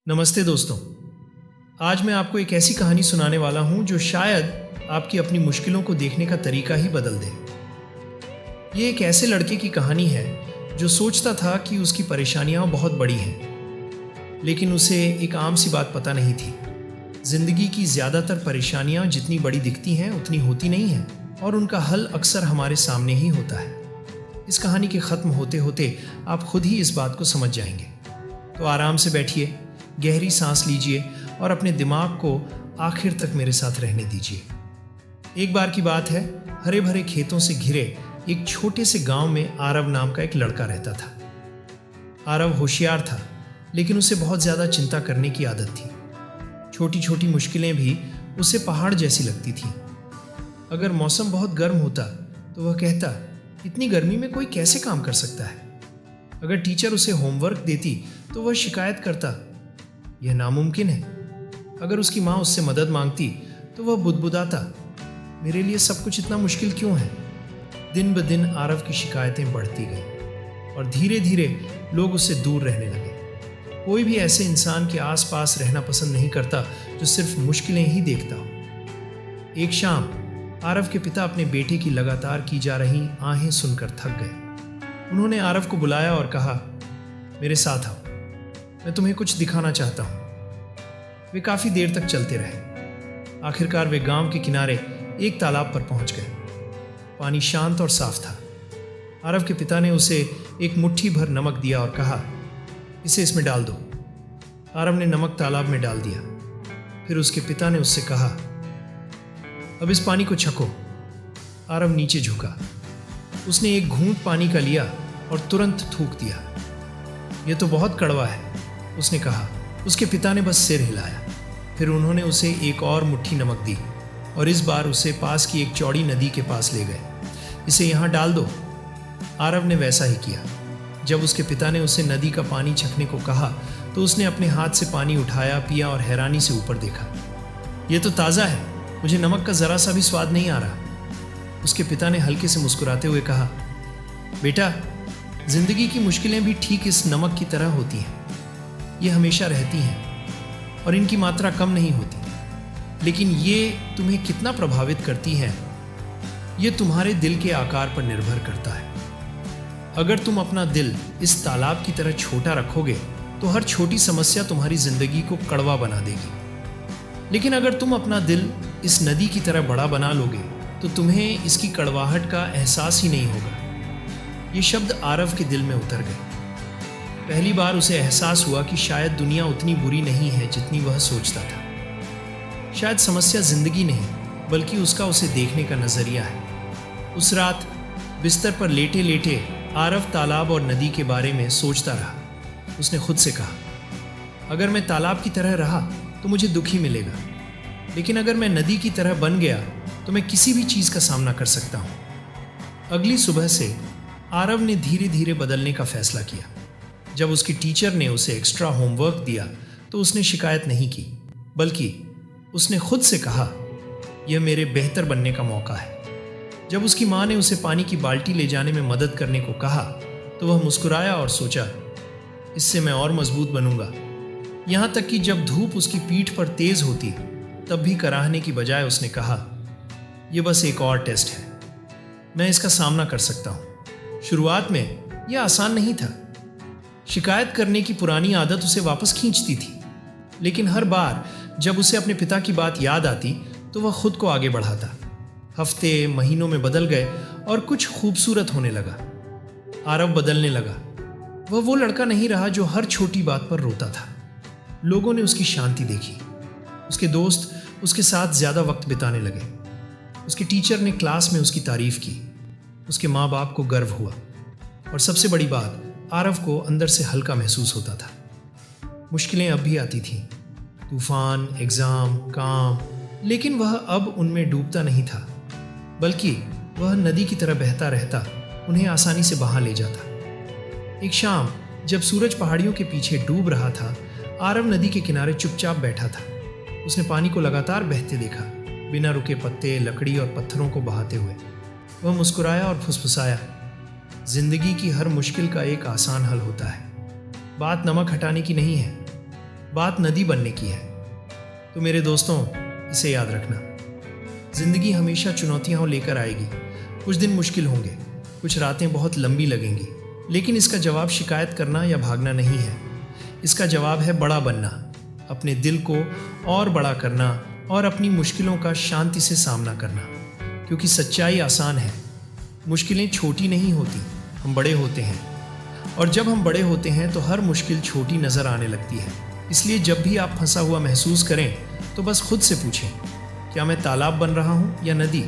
नमस्ते दोस्तों। आज मैं आपको एक ऐसी कहानी सुनाने वाला हूं जो शायद आपकी अपनी मुश्किलों को देखने का तरीका ही बदल दे। ये एक ऐसे लड़के की कहानी है जो सोचता था कि उसकी परेशानियां बहुत बड़ी हैं, लेकिन उसे एक आम सी बात पता नहीं थी। जिंदगी की ज़्यादातर परेशानियां जितनी बड़ी दिखती हैं उतनी होती नहीं हैं, और उनका हल अक्सर हमारे सामने ही होता है। इस कहानी के ख़त्म होते होते आप खुद ही इस बात को समझ जाएंगे। तो आराम से बैठिए, गहरी सांस लीजिए और अपने दिमाग को आखिर तक मेरे साथ रहने दीजिए। एक बार की बात है, हरे भरे खेतों से घिरे एक छोटे से गांव में आरव नाम का एक लड़का रहता था। आरव होशियार था, लेकिन उसे बहुत ज़्यादा चिंता करने की आदत थी। छोटी छोटी मुश्किलें भी उसे पहाड़ जैसी लगती थीं। अगर मौसम बहुत गर्म होता तो वह कहता, इतनी गर्मी में कोई कैसे काम कर सकता है। अगर टीचर उसे होमवर्क देती तो वह शिकायत करता, यह नामुमकिन है। अगर उसकी माँ उससे मदद मांगती तो वह बुदबुदाता, मेरे लिए सब कुछ इतना मुश्किल क्यों है। दिन ब दिन आरव की शिकायतें बढ़ती गईं और धीरे धीरे लोग उससे दूर रहने लगे। कोई भी ऐसे इंसान के आसपास रहना पसंद नहीं करता जो सिर्फ मुश्किलें ही देखता हो। एक शाम आरव के पिता अपने बेटे की लगातार की जा रही आहें सुनकर थक गए। उन्होंने आरव को बुलाया और कहा, मेरे साथ आओ, मैं तुम्हें कुछ दिखाना चाहता हूँ। वे काफ़ी देर तक चलते रहे। आखिरकार वे गांव के किनारे एक तालाब पर पहुंच गए। पानी शांत और साफ था। आरव के पिता ने उसे एक मुट्ठी भर नमक दिया और कहा, इसे इसमें डाल दो। आरव ने नमक तालाब में डाल दिया। फिर उसके पिता ने उससे कहा, अब इस पानी को छको। आरव नीचे झुका। उसने एक घूंट पानी का लिया और तुरंत थूक दिया। यह तो बहुत कड़वा है, उसने कहा। उसके पिता ने बस सिर हिलाया। फिर उन्होंने उसे एक और मुट्ठी नमक दी और इस बार उसे पास की एक चौड़ी नदी के पास ले गए। इसे यहाँ डाल दो। आरव ने वैसा ही किया। जब उसके पिता ने उसे नदी का पानी छकने को कहा तो उसने अपने हाथ से पानी उठाया, पिया और हैरानी से ऊपर देखा। यह तो ताज़ा है, मुझे नमक का ज़रा सा भी स्वाद नहीं आ रहा। उसके पिता ने हल्के से मुस्कुराते हुए कहा, बेटा, जिंदगी की मुश्किलें भी ठीक इस नमक की तरह होती हैं। ये हमेशा रहती हैं और इनकी मात्रा कम नहीं होती, लेकिन ये तुम्हें कितना प्रभावित करती हैं, ये तुम्हारे दिल के आकार पर निर्भर करता है। अगर तुम अपना दिल इस तालाब की तरह छोटा रखोगे तो हर छोटी समस्या तुम्हारी जिंदगी को कड़वा बना देगी। लेकिन अगर तुम अपना दिल इस नदी की तरह बड़ा बना लोगे तो तुम्हें इसकी कड़वाहट का एहसास ही नहीं होगा। ये शब्द आरव के दिल में उतर गए। पहली बार उसे एहसास हुआ कि शायद दुनिया उतनी बुरी नहीं है जितनी वह सोचता था। शायद समस्या जिंदगी नहीं, बल्कि उसका उसे देखने का नजरिया है। उस रात बिस्तर पर लेटे लेटे आरव तालाब और नदी के बारे में सोचता रहा। उसने खुद से कहा, अगर मैं तालाब की तरह रहा तो मुझे दुख ही मिलेगा, लेकिन अगर मैं नदी की तरह बन गया तो मैं किसी भी चीज़ का सामना कर सकता हूँ। अगली सुबह से आरव ने धीरे धीरे बदलने का फैसला किया। जब उसकी टीचर ने उसे एक्स्ट्रा होमवर्क दिया तो उसने शिकायत नहीं की, बल्कि उसने खुद से कहा, यह मेरे बेहतर बनने का मौका है। जब उसकी माँ ने उसे पानी की बाल्टी ले जाने में मदद करने को कहा तो वह मुस्कुराया और सोचा, इससे मैं और मजबूत बनूंगा। यहाँ तक कि जब धूप उसकी पीठ पर तेज होती तब भी कराहने की बजाय उसने कहा, यह बस एक और टेस्ट है, मैं इसका सामना कर सकता हूँ। शुरुआत में यह आसान नहीं था। शिकायत करने की पुरानी आदत उसे वापस खींचती थी, लेकिन हर बार जब उसे अपने पिता की बात याद आती तो वह खुद को आगे बढ़ाता। हफ्ते महीनों में बदल गए और कुछ खूबसूरत होने लगा। आरव बदलने लगा। वह वो लड़का नहीं रहा जो हर छोटी बात पर रोता था। लोगों ने उसकी शांति देखी। उसके दोस्त उसके साथ ज़्यादा वक्त बिताने लगे। उसके टीचर ने क्लास में उसकी तारीफ की। उसके माँ बाप को गर्व हुआ, और सबसे बड़ी बात, आरव को अंदर से हल्का महसूस होता था। मुश्किलें अब भी आती थीं, तूफान, एग्ज़ाम, काम, लेकिन वह अब उनमें डूबता नहीं था, बल्कि वह नदी की तरह बहता रहता, उन्हें आसानी से बहा ले जाता। एक शाम जब सूरज पहाड़ियों के पीछे डूब रहा था, आरव नदी के किनारे चुपचाप बैठा था। उसने पानी को लगातार बहते देखा, बिना रुके पत्ते, लकड़ी और पत्थरों को बहाते हुए। वह मुस्कुराया और फुसफुसाया, जिंदगी की हर मुश्किल का एक आसान हल होता है। बात नमक हटाने की नहीं है, बात नदी बनने की है। तो मेरे दोस्तों, इसे याद रखना, ज़िंदगी हमेशा चुनौतियाँ लेकर आएगी। कुछ दिन मुश्किल होंगे, कुछ रातें बहुत लंबी लगेंगी, लेकिन इसका जवाब शिकायत करना या भागना नहीं है। इसका जवाब है बड़ा बनना, अपने दिल को और बड़ा करना और अपनी मुश्किलों का शांति से सामना करना। क्योंकि सच्चाई आसान है, मुश्किलें छोटी नहीं होती, हम बड़े होते हैं। और जब हम बड़े होते हैं तो हर मुश्किल छोटी नज़र आने लगती है। इसलिए जब भी आप फंसा हुआ महसूस करें तो बस खुद से पूछें, क्या मैं तालाब बन रहा हूँ या नदी?